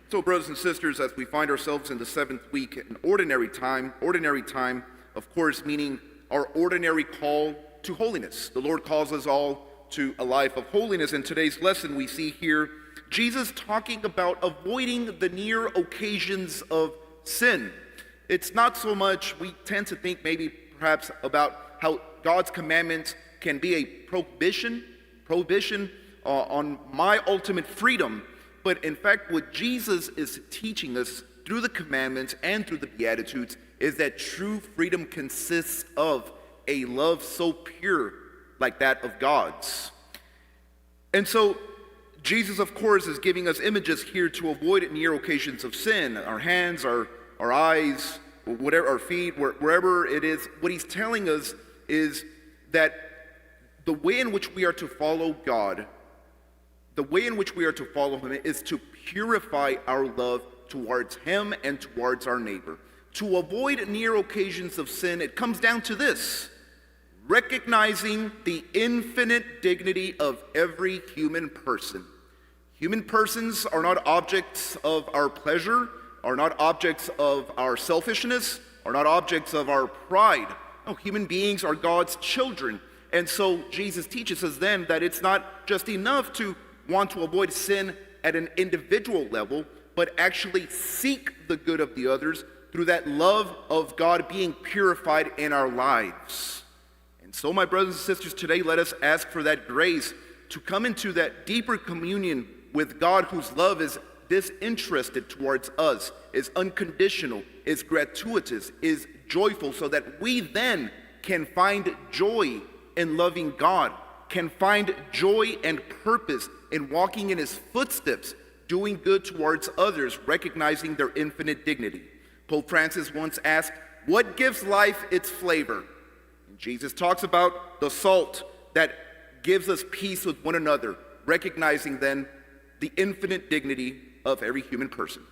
So, brothers and sisters, as we find ourselves in the seventh week, an ordinary time, of course, meaning our ordinary call to holiness. The Lord calls us all to a life of holiness. In today's lesson, we see here Jesus talking about avoiding the near occasions of sin. It's not so much, we tend to think maybe perhaps about how God's commandments can be a prohibition on my ultimate freedom. But in fact, what Jesus is teaching us through the commandments and through the Beatitudes is that true freedom consists of a love so pure like that of God's. And so Jesus, of course, is giving us images here to avoid near occasions of sin. Our hands, our eyes, whatever, our feet, wherever it is. What he's telling us is that the way in which we are to follow God, the way in which we are to follow him is to purify our love towards him and towards our neighbor. To avoid near occasions of sin, it comes down to this: recognizing the infinite dignity of every human person. Human persons are not objects of our pleasure, are not objects of our selfishness, are not objects of our pride. No, human beings are God's children. And so Jesus teaches us then that it's not just enough to want to avoid sin at an individual level, but actually seek the good of the others through that love of God being purified in our lives. And so, my brothers and sisters, today let us ask for that grace to come into that deeper communion with God, whose love is disinterested towards us, is unconditional, is gratuitous, is joyful, so that we then can find joy in loving God, can find joy and purpose in walking in his footsteps, doing good towards others, recognizing their infinite dignity. Pope Francis once asked, what gives life its flavor? And Jesus talks about the salt that gives us peace with one another, recognizing then the infinite dignity of every human person.